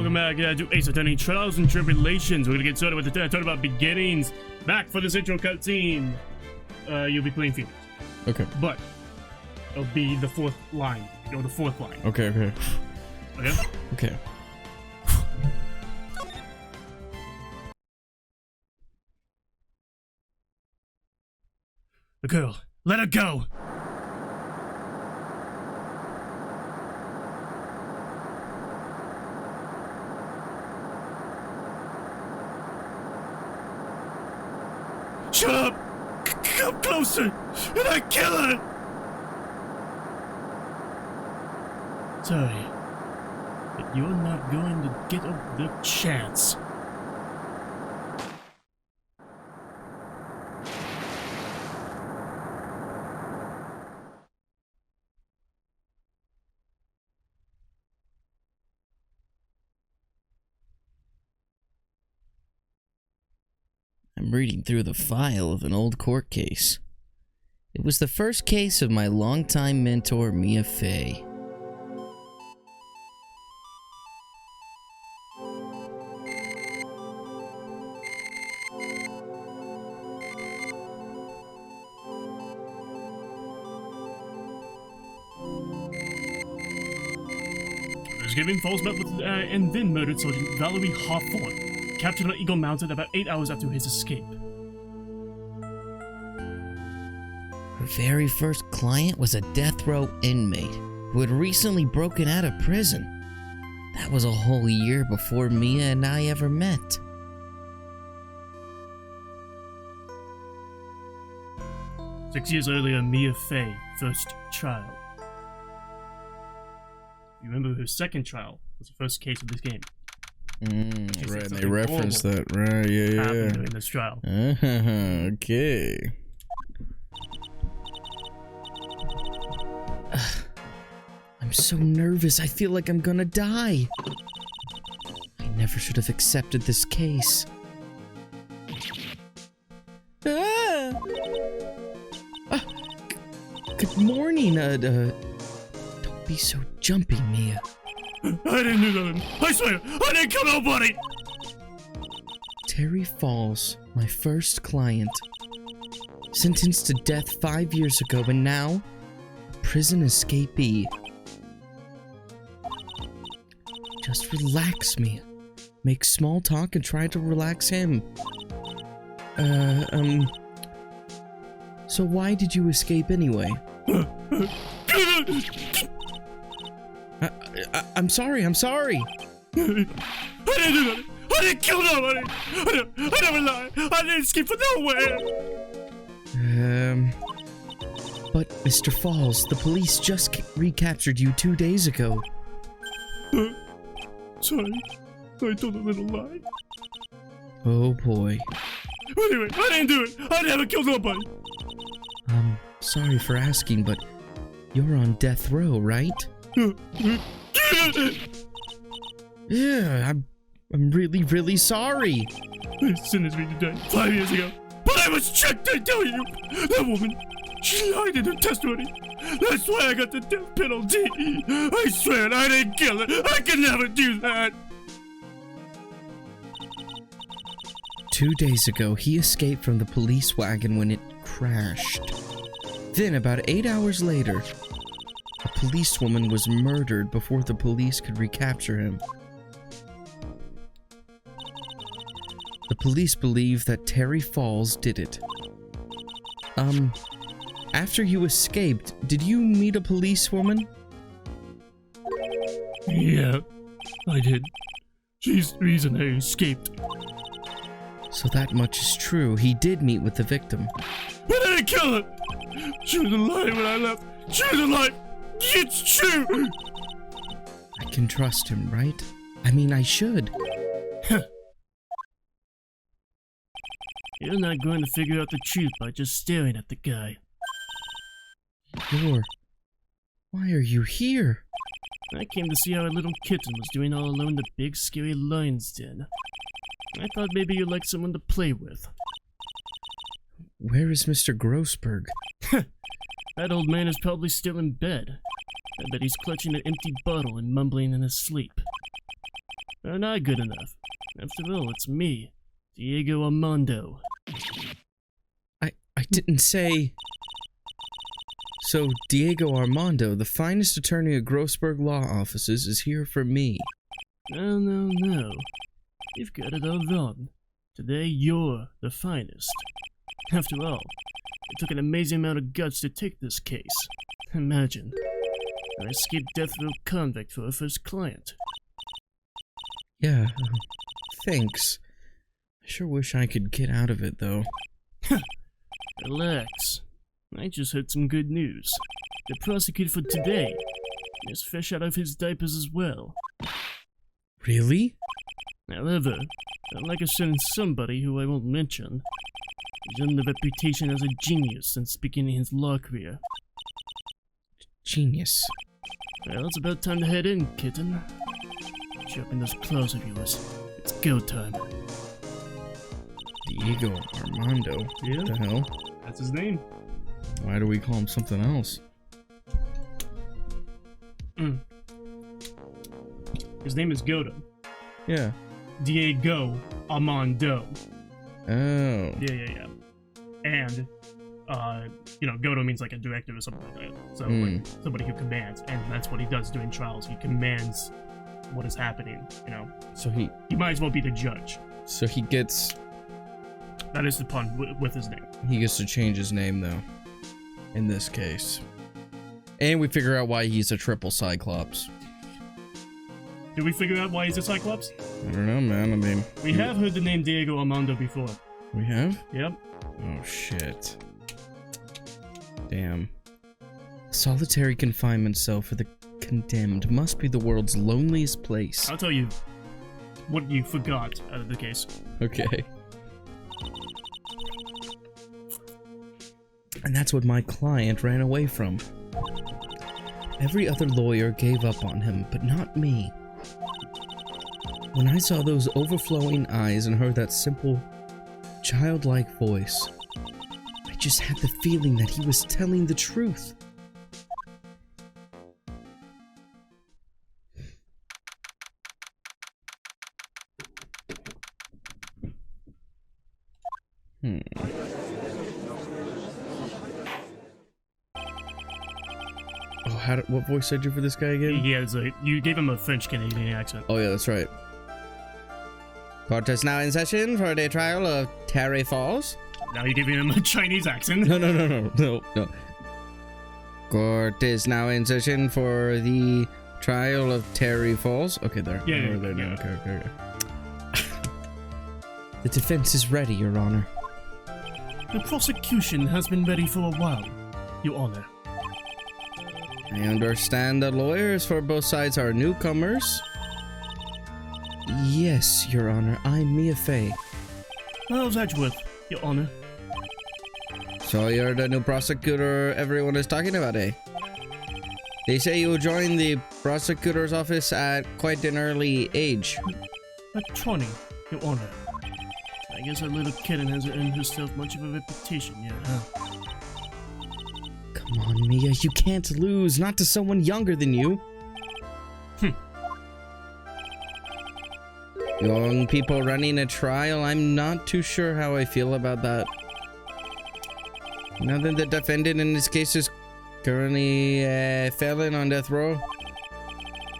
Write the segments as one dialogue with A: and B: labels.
A: welcome back to Ace Attorney Trials and Tribulations. We're gonna get started with the talk about beginnings. Back for this intro cutscene. You'll be playing Phoenix.
B: Okay.
A: But it'll be the fourth line. Or the fourth line.
B: Okay.
A: Okay?
B: Okay.
A: The girl. Let her go! Shut up! Come closer, and I kill her! Sorry, but you're not going to get the chance.
B: I'm reading through the file of an old court case. It was the first case of my longtime mentor, Mia Fey.
A: Was given false met with and then murdered Sergeant Valerie Hawthorne. Captured on Eagle Mountain about 8 hours after his escape.
B: Her very first client was a death row inmate who had recently broken out of prison. That was a whole year before Mia and I ever met.
A: Six years earlier, Mia Fey, first trial. You remember her second trial was the first case of this game.
B: Right, they referenced that, right? Yeah.
A: During this trial.
B: Okay. I'm so nervous. I feel like I'm gonna die. I never should have accepted this case. Good morning. Don't be so jumpy, Mia.
A: I didn't do nothing. I swear, I didn't kill nobody!
B: Terry Falls, my first client. Sentenced to death 5 years ago, and now, prison escapee. Just relax, Mia. Make small talk and try to relax him. So why did you escape anyway? I'm sorry.
A: I didn't do nothing. I didn't kill nobody. I never lied. I didn't escape from nowhere.
B: But Mr. Falls, the police just recaptured you 2 days ago.
A: Sorry, I told a little lie.
B: Oh boy.
A: Anyway, I didn't do it. I never killed nobody.
B: Sorry for asking, but you're on death row, right? Yeah, I'm really sorry.
A: They sentenced me to death 5 years ago. But I was checked, I tell you. That woman, she lied in her testimony. That's why I got the death penalty. I swear I didn't kill her. I could never do that.
B: 2 days ago, he escaped from the police wagon when it crashed. Then, about 8 hours later, a policewoman was murdered before the police could recapture him. The police believe that Terry Falls did it. After you escaped, did you meet a policewoman?
A: Yeah, I did. She's the reason I escaped.
B: So that much is true. He did meet with the victim.
A: But I didn't kill her! She was alive when I left. She was alive! It's true!
B: I can trust him, right? I mean, I should.
A: You're not going to figure out the truth by just staring at the guy.
B: Why are you here?
A: I came to see how our little kitten was doing all alone in the big scary lion's den. I thought maybe you'd like someone to play with.
B: Where is Mr. Grossberg?
A: That old man is probably still in bed. I bet he's clutching an empty bottle and mumbling in his sleep. They're not good enough. After all, it's me, Diego Armando.
B: I didn't say... So, Diego Armando, the finest attorney at Grossberg Law Offices, is here for me.
A: No. You've got it all wrong. Today, you're the finest. After all, it took an amazing amount of guts to take this case. Imagine, an escaped death row convict for a first client.
B: Yeah, thanks. I sure wish I could get out of it, though.
A: Relax. I just heard some good news. The prosecutor for today is fresh out of his diapers as well.
B: Really?
A: However, unlike a certain somebody who I won't mention, he's earned a reputation as a genius since beginning his law career.
B: Genius.
A: Well, it's about time to head in, kitten. Jump in those claws of yours. It's go time.
B: Diego Armando?
A: Yeah?
B: What the hell?
A: That's his name.
B: Why do we call him something else?
A: His name is Godo.
B: Yeah.
A: Diego Armando.
B: Oh.
A: Yeah. And, Godo means like a director or something like that. So, like, somebody who commands. And that's what he does during trials. He commands what is happening,
B: So he
A: might as well be the judge.
B: So he gets...
A: That is the pun with his name.
B: He gets to change his name, though. In this case. And we figure out why he's a triple Cyclops.
A: Did we figure out why he's a Cyclops?
B: I don't know, man. I mean...
A: We have heard the name Diego Armando before.
B: We have?
A: Yep.
B: Oh, shit. Damn. Solitary confinement cell for the condemned must be the world's loneliest place.
A: I'll tell you what you forgot out of the case.
B: Okay. And that's what my client ran away from. Every other lawyer gave up on him, but not me. When I saw those overflowing eyes and heard that simple, childlike voice, I just had the feeling that he was telling the truth. Oh, what voice did you for this guy again?
A: Yeah, you gave him a French-Canadian accent.
B: Oh yeah, that's right. Court is now in session for the trial of Terry Falls.
A: Now you're giving him a Chinese accent.
B: No. Court is now in session for the trial of Terry Falls. Okay, there.
A: Yeah.
B: Okay. The defense is ready, Your Honor.
A: The prosecution has been ready for a while, Your Honor.
B: I understand the lawyers for both sides are newcomers. Yes, Your Honor. I'm Mia Fey.
A: How's Edgeworth, Your Honor?
B: So you're the new prosecutor everyone is talking about, eh? They say you joined the prosecutor's office at quite an early age.
A: At 20, Your Honor. I guess that little kitten hasn't earned herself much of a reputation yet, huh?
B: Come on, Mia, you can't lose, not to someone younger than you. Young people running a trial, I'm not too sure how I feel about that. Now that the defendant in this case is currently a felon on death row.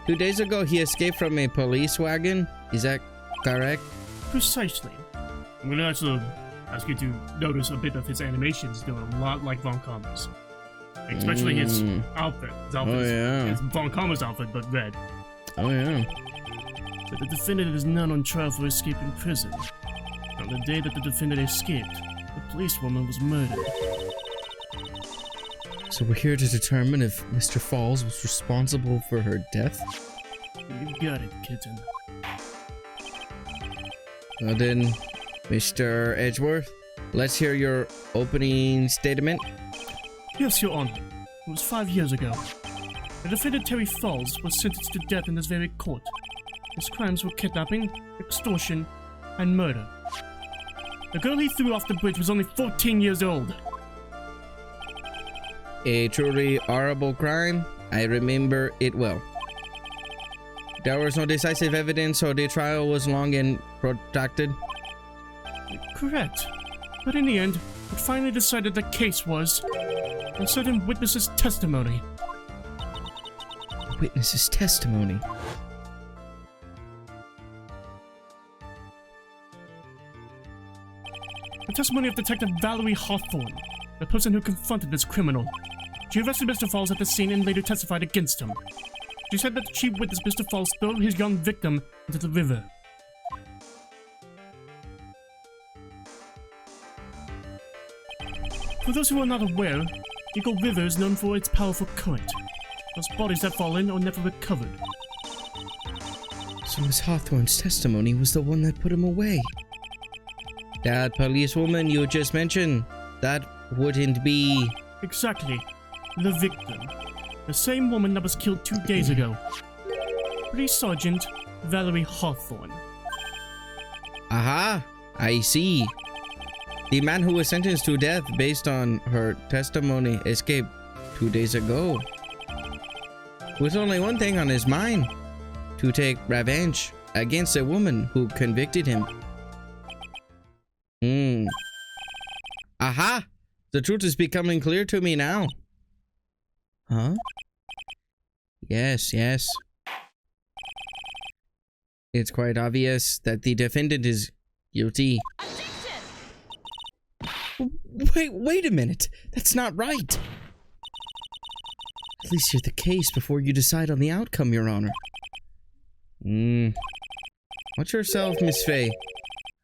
B: 2 days ago, he escaped from a police wagon. Is that correct?
A: Precisely. I'm gonna also ask you to notice a bit of his animations. They're a lot like Von Commer's. Especially his outfit. It's Von Commer's outfit, but red.
B: Oh, yeah.
A: But the defendant is not on trial for escaping prison. On the day that the defendant escaped, the policewoman was murdered.
B: So we're here to determine if Mr. Falls was responsible for her death?
A: You got it, kitten.
B: Well then, Mr. Edgeworth, let's hear your opening statement.
A: Yes, Your Honor. It was 5 years ago. The defendant Terry Falls was sentenced to death in this very court. His crimes were kidnapping, extortion, and murder. The girl he threw off the bridge was only 14 years old.
B: A truly horrible crime. I remember it well. There was no decisive evidence, so the trial was long and protracted.
A: Correct. But in the end, it finally decided the case was a certain witness's testimony.
B: The witness's testimony?
A: The testimony of Detective Valerie Hawthorne, the person who confronted this criminal. She arrested Mr. Falls at the scene and later testified against him. She said that she witnessed Mr. Falls throw his young victim into the river. For those who are not aware, Eagle River is known for its powerful current. Those bodies that fall in are never recovered.
B: So Miss Hawthorne's testimony was the one that put him away. That policewoman you just mentioned, that wouldn't be...
A: Exactly. The victim. The same woman that was killed 2 days ago. Police Sergeant Valerie Hawthorne.
B: Aha! I see. The man who was sentenced to death based on her testimony escaped 2 days ago. With only one thing on his mind: to take revenge against a woman who convicted him. Aha! The truth is becoming clear to me now. Huh? Yes. It's quite obvious that the defendant is guilty. Wait a minute. That's not right. At least hear the case before you decide on the outcome, Your Honor. Watch yourself, Miss Faye.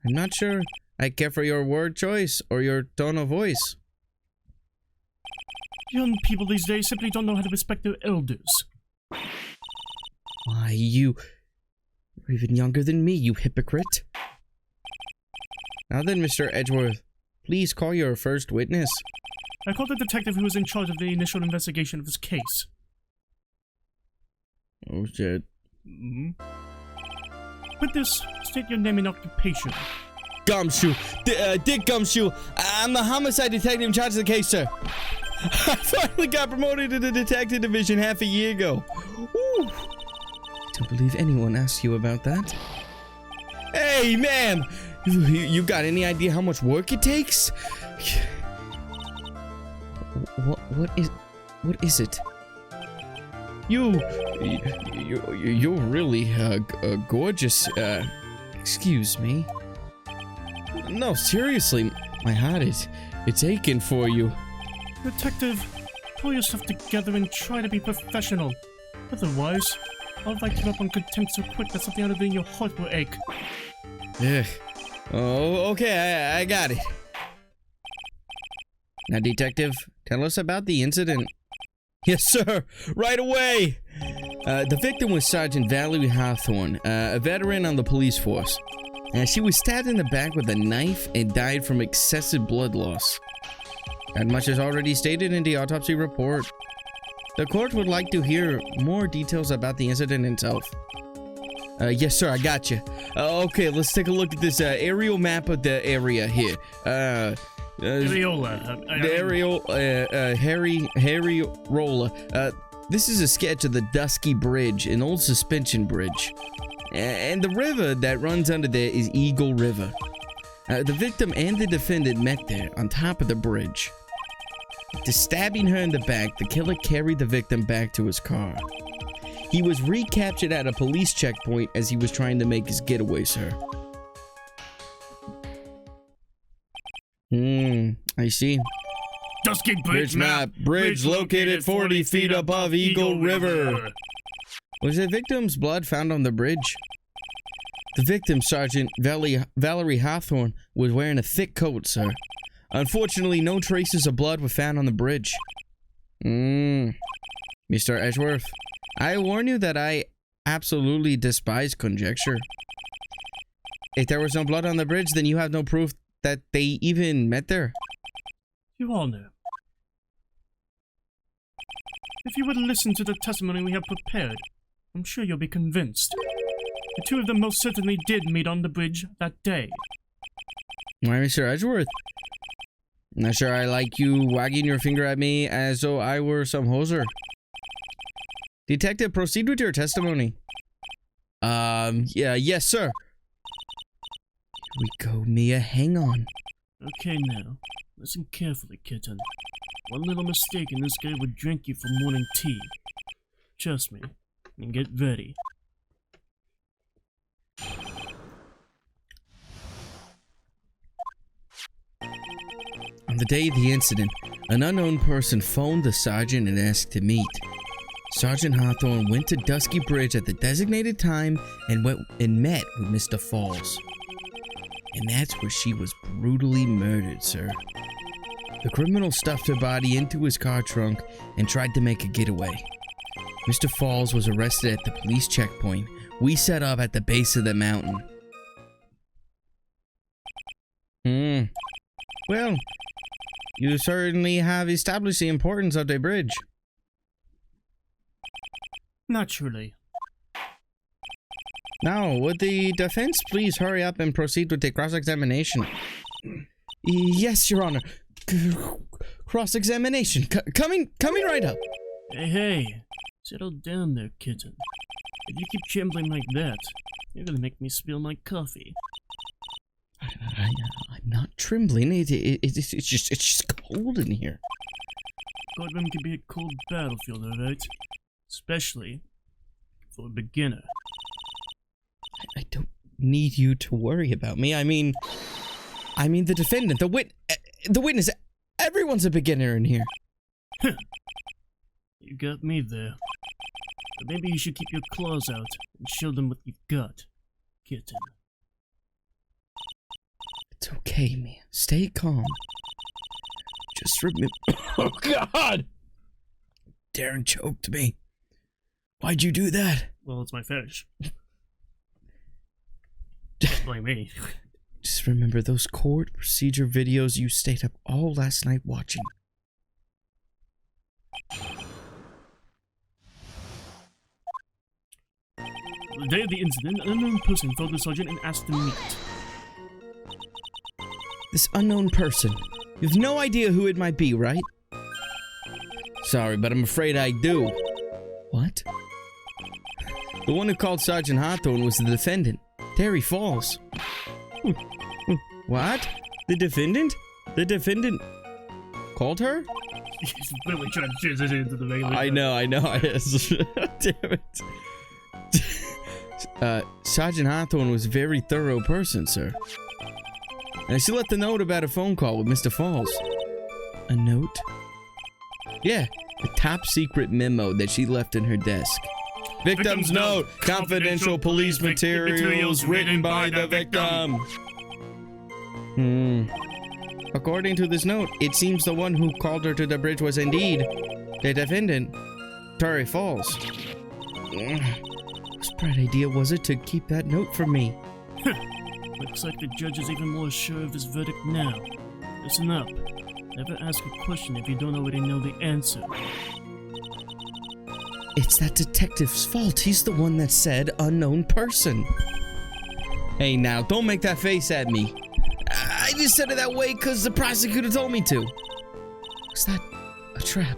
B: I'm not sure I care for your word choice or your tone of voice.
A: Young people these days simply don't know how to respect their elders.
B: Why, you're even younger than me, you hypocrite. Now then, Mr. Edgeworth, please call your first witness.
A: I called the detective who was in charge of the initial investigation of this case.
B: Oh, shit.
A: Witness, state your name and occupation.
B: Gumshoe. Dick Gumshoe. I'm the homicide detective in charge of the case, sir. I finally got promoted to the detective division half a year ago. Woo. I don't believe anyone asked you about that. Hey, man! You got any idea how much work it takes? What is it? You're really gorgeous. Excuse me. No, seriously, my heart it's aching for you.
A: Detective, pull yourself together and try to be professional. Otherwise, I'll write you up on contempt so quick that something other than your heart will ache.
B: Ugh. Oh, okay, I got it. Now, detective, tell us about the incident. Yes, sir, right away. The victim was Sergeant Valerie Hawthorne, a veteran on the police force. She was stabbed in the back with a knife and died from excessive blood loss. That much is already stated in the autopsy report. The court would like to hear more details about the incident itself. Yes, sir, I got you. Okay, let's take a look at this aerial map of the area here. Harry Rolla. This is a sketch of the Dusky Bridge, an old suspension bridge. And the river that runs under there is Eagle River. The victim and the defendant met there on top of the bridge. After stabbing her in the back, the killer carried the victim back to his car. He was recaptured at a police checkpoint as he was trying to make his getaway, sir. I see.
A: Dusky Bridge map.
B: Bridge located 40 feet above Eagle River. Was the victim's blood found on the bridge? The victim, Sergeant Valerie Hawthorne, was wearing a thick coat, sir. Unfortunately, no traces of blood were found on the bridge. Mr. Edgeworth, I warn you that I absolutely despise conjecture. If there was no blood on the bridge, then you have no proof that they even met there.
A: Your Honor, if you would listen to the testimony we have prepared, I'm sure you'll be convinced. The two of them most certainly did meet on the bridge that day.
B: Why, Mr. Edgeworth? Not sure I like you wagging your finger at me as though I were some hoser. Detective, proceed with your testimony. Yeah, yes, sir. Here we go, Mia. Hang on.
A: Okay, now, listen carefully, kitten. One little mistake and this guy would drink you for morning tea. Trust me, and get ready.
B: On the day of the incident, an unknown person phoned the sergeant and asked to meet. Sergeant Hawthorne went to Dusky Bridge at the designated time and met with Mr. Falls. And that's where she was brutally murdered, sir. The criminal stuffed her body into his car trunk and tried to make a getaway. Mr. Falls was arrested at the police checkpoint we set up at the base of the mountain. Well, you certainly have established the importance of the bridge.
A: Naturally.
B: Now, would the defense please hurry up and proceed with the cross-examination? Yes, Your Honor. Cross-examination. Coming right up.
A: Hey, settle down there, kitten. If you keep trembling like that, you're gonna make me spill my coffee.
B: I'm not trembling. It's just cold in here.
A: Courtroom can be a cold battlefield, alright? Especially for a beginner.
B: I don't need you to worry about me. I mean the defendant, the witness. Everyone's a beginner in here.
A: You got me there. But maybe you should keep your claws out and show them what you've got, kitten.
B: It's okay, Mia. Stay calm. Just remember. Oh, God! Darren choked me. Why'd you do that?
A: Well, it's my fetish. Blame me.
B: Just remember those court procedure videos you stayed up all last night watching.
A: The day of the incident, an unknown person phoned the sergeant and asked to meet.
B: This unknown person. You have no idea who it might be, right? Sorry, but I'm afraid I do. What? The one who called Sergeant Hawthorne was the defendant, Terry Falls. What? The defendant? The defendant called her?
A: He's literally trying to transition into the regular.
B: I know. Damn it. Sergeant Hawthorne was a very thorough person, sir. And she left a note about a phone call with Mr. Falls. A note? Yeah, a top secret memo that she left in her desk. Victim's note, confidential police materials written by the victim. According to this note, it seems the one who called her to the bridge was indeed the defendant, Terry Falls. Whose bright idea was it to keep that note from me?
A: Looks like the judge is even more sure of his verdict now. Listen up. Never ask a question if you don't already know the answer.
B: It's that detective's fault. He's the one that said unknown person. Hey, now, don't make that face at me. I just said it that way because the prosecutor told me to. Was that a trap?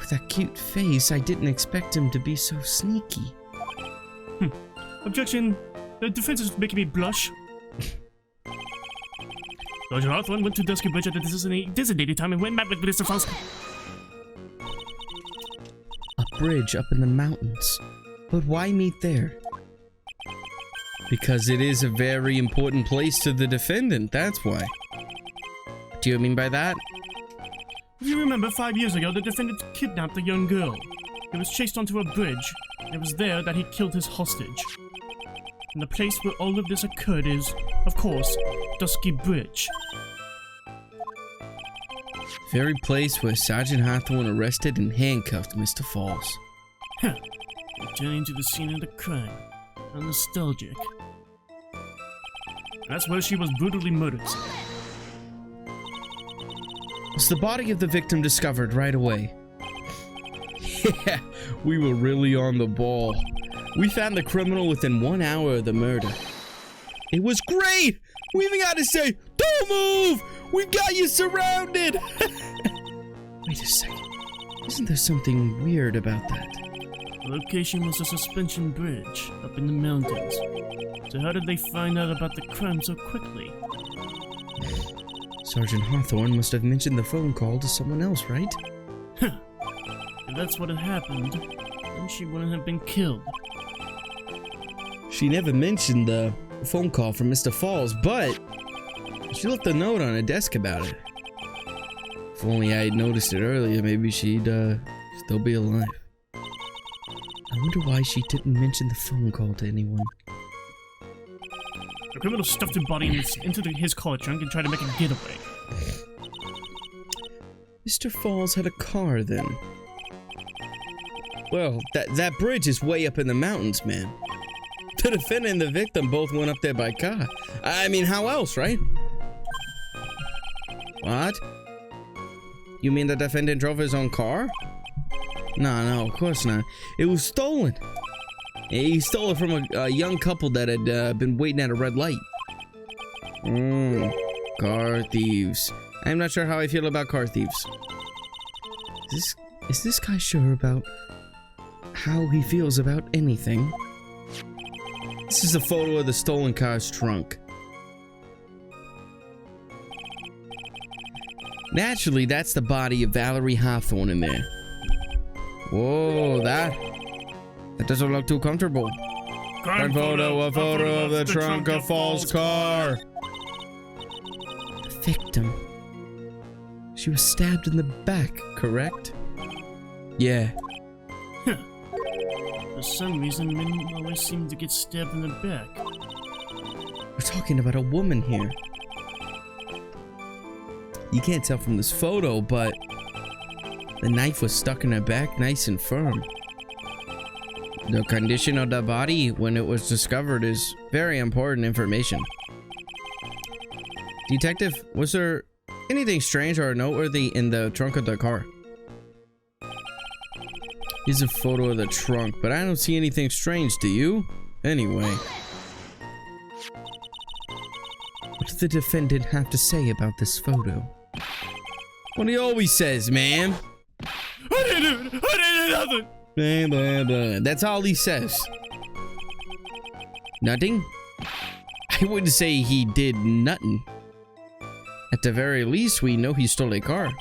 B: With that cute face, I didn't expect him to be so sneaky.
A: Objection. The defense is making me blush. Sergeant Hawthorne went to Dusky Bridge at the designated time and went back with Mr. Falls.
B: A bridge up in the mountains. But why meet there? Because it is a very important place to the defendant, that's why. What do you mean by that?
A: If you remember, 5 years ago, the defendant kidnapped a young girl. He was chased onto a bridge, and it was there that he killed his hostage. And the place where all of this occurred is, of course, Dusky Bridge.
B: Very place where Sergeant Hawthorne arrested and handcuffed Mr. Falls.
A: Returning to the scene of the crime. How nostalgic. That's where she was brutally murdered.
B: Was the body of the victim discovered right away? Yeah, we were really on the ball. We found the criminal within 1 hour of the murder. It was great! We even got to say, "Don't move! We've got you surrounded!" Wait a second. Isn't there something weird about that?
A: The location was a suspension bridge up in the mountains. So how did they find out about the crime so quickly?
B: Sergeant Hawthorne must have mentioned the phone call to someone else, right?
A: Huh. If that's what had happened, then she wouldn't have been killed.
B: She never mentioned the phone call from Mr. Falls, but she left a note on her desk about it. If only I had noticed it earlier, maybe she'd still be alive. I wonder why she didn't mention the phone call to anyone.
A: The criminal stuffed her body into his collar trunk and tried to make a getaway.
B: Mr. Falls had a car then. Well, that bridge is way up in the mountains, man. The defendant and the victim both went up there by car. I mean, how else, right? What? You mean the defendant drove his own car? No, of course not. It was stolen. He stole it from a young couple that had been waiting at a red light. Car thieves. I'm not sure how I feel about car thieves. Is this guy sure about how he feels about anything? This is a photo of the stolen car's trunk. Naturally, that's the body of Valerie Hawthorne in there. Whoa, that doesn't look too comfortable.
A: Crime photo of
B: the trunk of Falls' car. The victim. She was stabbed in the back, correct? Yeah.
A: For some reason, men always seem to get stabbed in the back.
B: We're talking about a woman here. You can't tell from this photo, but the knife was stuck in her back nice and firm. The condition of the body when it was discovered is very important information. Detective, was there anything strange or noteworthy in the trunk of the car? Here's a photo of the trunk, but I don't see anything strange, do you? Anyway. What did the defendant have to say about this photo? What he always says, man.
A: I didn't do nothing.
B: Blah, blah, blah. That's all he says. Nothing? I wouldn't say he did nothing. At the very least, we know he stole a car.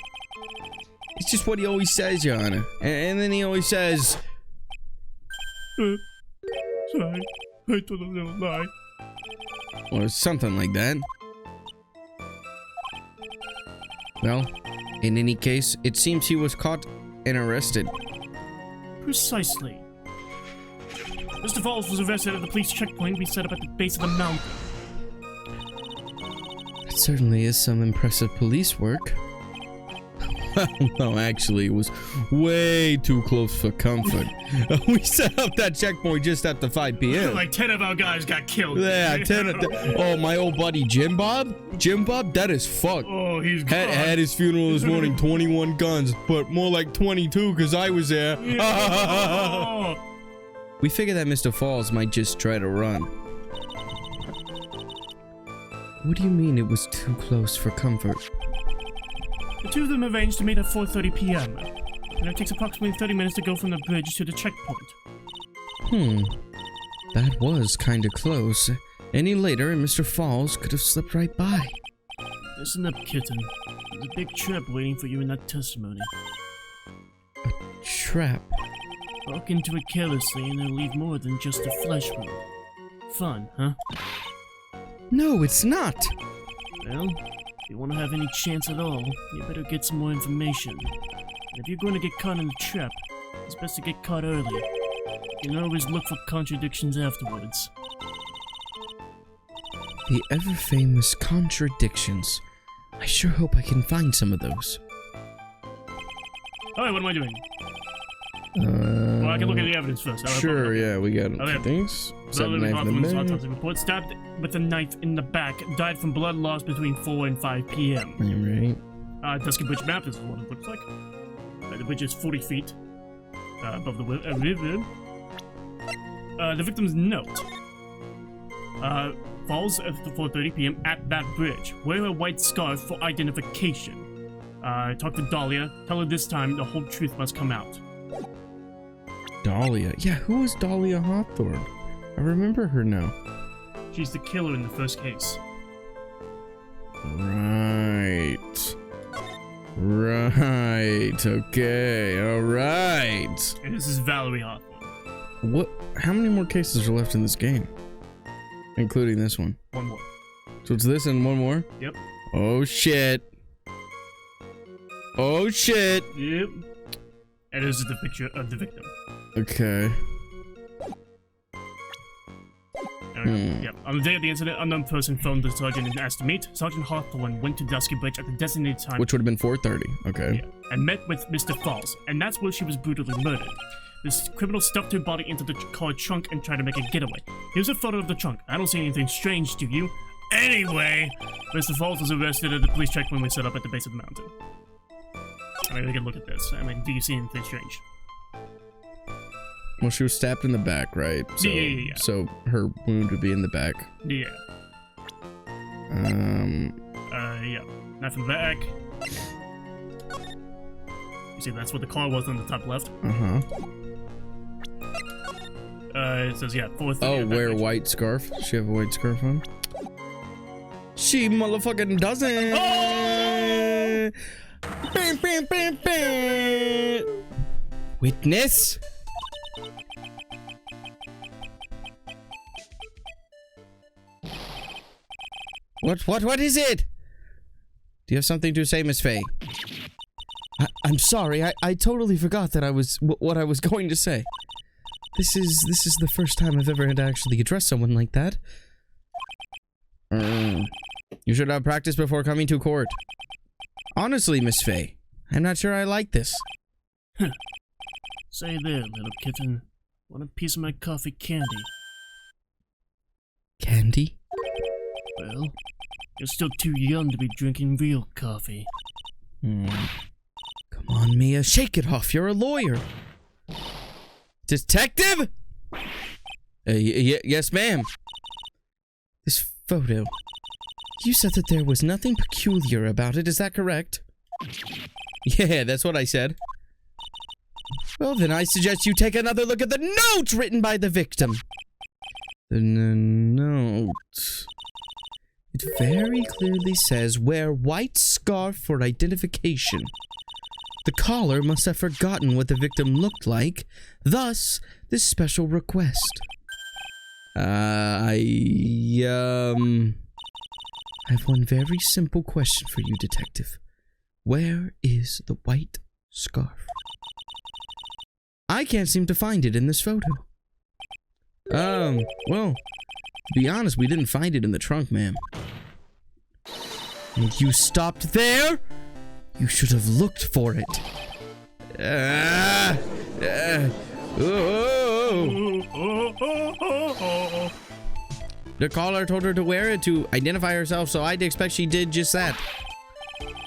B: It's just what he always says, Your Honor. And then he always says...
A: Sorry, I told a little lie.
B: Or something like that. Well, in any case, it seems he was caught and arrested.
A: Precisely. Mr. Falls was arrested at the police checkpoint we set up at the base of the mountain.
B: That certainly is some impressive police work. Well, no, actually, it was way too close for comfort. We set up that checkpoint just after 5 p.m.
A: Like 10 of our guys got killed.
B: Yeah, 10 of oh, my old buddy Jim Bob? Jim Bob? That is fucked.
A: Oh, he's gone.
B: Had his funeral this morning, 21 guns, but more like 22 because I was there.
A: Yeah.
B: We figured that Mr. Falls might just try to run. What do you mean it was too close for comfort?
A: The two of them arranged to meet at 4:30 p.m. and it takes approximately 30 minutes to go from the bridge to the checkpoint.
B: That was kinda close. Any later and Mr. Falls could have slipped right by.
A: Listen up, kitten. There's a big trap waiting for you in that testimony.
B: A trap?
A: Walk into it carelessly and it'll leave more than just a flesh wound. Fun, huh?
B: No, it's not!
A: Well, if you want to have any chance at all, you better get some more information. And if you're going to get caught in the trap, it's best to get caught early. You can always look for contradictions afterwards.
B: The ever-famous contradictions. I sure hope I can find some of those.
A: Alright, what am I doing? Well, I can look at the evidence first.
B: Sure, yeah, we got things.
A: Report stabbed with a knife in the back. Died from blood loss between 4 and 5 p.m.
B: Right.
A: Dusky Bridge map is what it looks like. The bridge is 40 feet above the river. The victim's note. Falls at 4:30 p.m. at that bridge. Wear a white scarf for identification. Talk to Dahlia. Tell her this time the whole truth must come out.
B: Dahlia. Yeah, who is Dahlia Hawthorne? I remember her now.
A: She's the killer in the first case.
B: Right. Right. Okay. All right.
A: And this is Valerie Hawthorne.
B: What? How many more cases are left in this game? Including this one.
A: One more.
B: So it's this and one more?
A: Yep.
B: Oh shit. Oh shit.
A: Yep. And this is the picture of the victim.
B: Okay.
A: Yep. On the day of the incident, unknown person phoned the sergeant and asked to meet. Sergeant Hawthorne went to Dusky Bridge at the designated time.
B: Which would have been 4:30. Okay.
A: Yeah, and met with Mr. Falls, and that's where she was brutally murdered. This criminal stuffed her body into the car trunk and tried to make a getaway. Here's a photo of the trunk. I don't see anything strange to you. Anyway, Mr. Falls was arrested at the police checkpoint we set up at the base of the mountain. I mean, we can look at this. I mean, do you see anything strange?
B: Well, she was stabbed in the back, right? So,
A: Yeah.
B: So her wound would be in the back.
A: Yeah. Yeah. Knife in the back. You see, that's what the car was on the top left.
B: Uh-huh.
A: It says, yeah, 4:30.
B: Oh, wear a white scarf? Does she have a white scarf on? She motherfucking doesn't!
A: Oh!
B: Bam, bam, bam, bam. Witness? What is it? Do you have something to say, Miss Faye? I'm sorry, I totally forgot that what I was going to say. This is the first time I've ever had to actually address someone like that. You should have practiced before coming to court. Honestly, Miss Faye, I'm not sure I like this.
A: Say there, little kitten. Want a piece of my coffee candy?
B: Candy?
A: Well, you're still too young to be drinking real coffee.
B: Come on, Mia, shake it off. You're a lawyer. Detective? Yes, ma'am. This photo. You said that there was nothing peculiar about it, is that correct? Yeah, that's what I said. Well, then I suggest you take another look at the note written by the victim. The note. It very clearly says, wear white scarf for identification. The caller must have forgotten what the victim looked like, thus, this special request. I have one very simple question for you, Detective. Where is the white scarf? I can't seem to find it in this photo. Well, to be honest, we didn't find it in the trunk, ma'am. And you stopped there? You should have looked for it. The caller told her to wear it to identify herself, so I'd expect she did just that.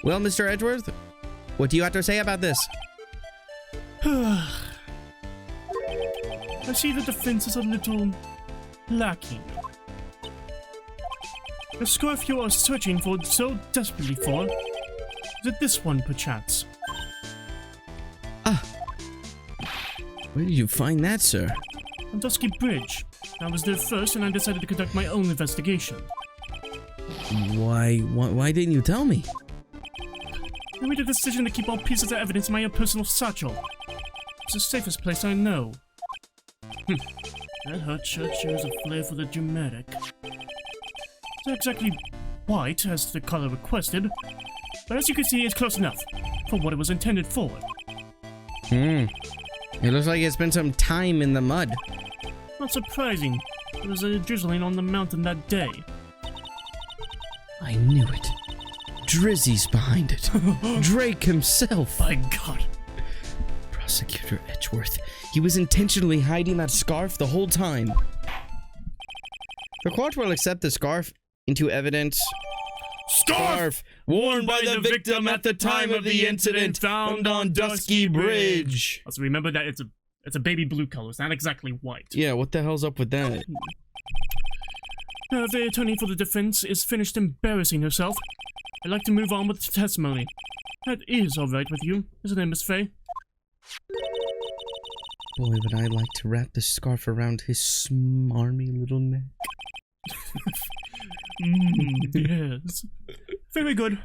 B: Well, Mr. Edgeworth, what do you have to say about this?
A: I see the defense is a little lacking. The scarf you are searching for so desperately for, is it this one, perchance?
B: Ah. Where did you find that, sir?
A: On Dusky Bridge. I was there first and I decided to conduct my own investigation.
B: Why didn't you tell me?
A: I made a decision to keep all pieces of evidence in my own personal satchel. It's the safest place I know. That hot shirt shows a flair for the dramatic. It's not exactly white, as the color requested, but as you can see, it's close enough for what it was intended for.
B: It looks like it spent some time in the mud.
A: Not surprising. There was a drizzling on the mountain that day.
B: I knew it. Drizzy's behind it. Drake himself.
A: By God.
B: Prosecutor Edgeworth. He was intentionally hiding that scarf the whole time. The court will accept the scarf into evidence. Scarf worn by the victim at the time of the incident found on Dusky Bridge.
A: Also, remember that it's a baby blue color. It's not exactly white.
B: Yeah, what the hell's up with that?
A: Now, the attorney for the defense is finished embarrassing herself. I'd like to move on with the testimony. That is all right with you, isn't it, Miss Faye?
B: Boy, would I like to wrap the scarf around his smarmy little neck.
A: Yes. Very good.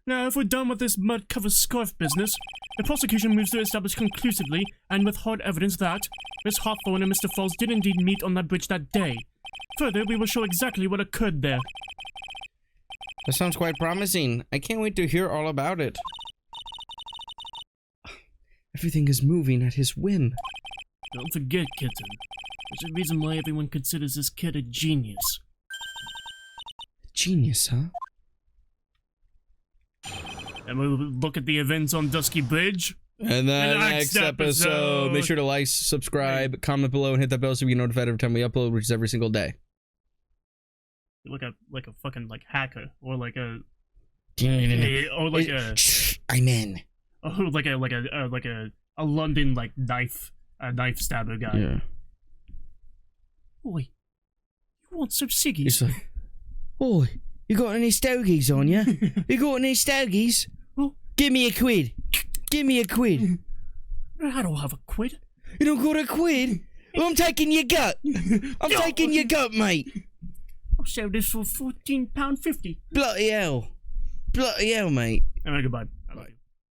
A: Now, if we're done with this mud-covered scarf business, the prosecution moves to establish conclusively, and with hard evidence, that Miss Hawthorne and Mr. Falls did indeed meet on that bridge that day. Further, we will show exactly what occurred there.
B: That sounds quite promising. I can't wait to hear all about it. Everything is moving at his whim.
A: Don't forget, kitten. There's a reason why everyone considers this kid a genius.
B: Genius, huh?
A: And we'll look at the events on Dusky Bridge.
B: And then next episode. Make sure to like, subscribe, comment below, and hit that bell so you get notified every time we upload, which is every single day.
A: Like a fucking hacker, or like a
B: I'm in.
A: Oh, like a London knife stabber guy.
B: Yeah.
A: Boy, you want some ciggies?
B: It's like, oh, you got any stogies on you? You got any stogies?
A: Well,
B: give me a quid. Give me a quid.
A: I don't have a quid.
B: You don't got a quid? Well, I'm taking your gut. I'm taking your gut, mate.
A: I'll sell this for £14.50.
B: Bloody hell. Bloody hell, mate.
A: Alright, goodbye.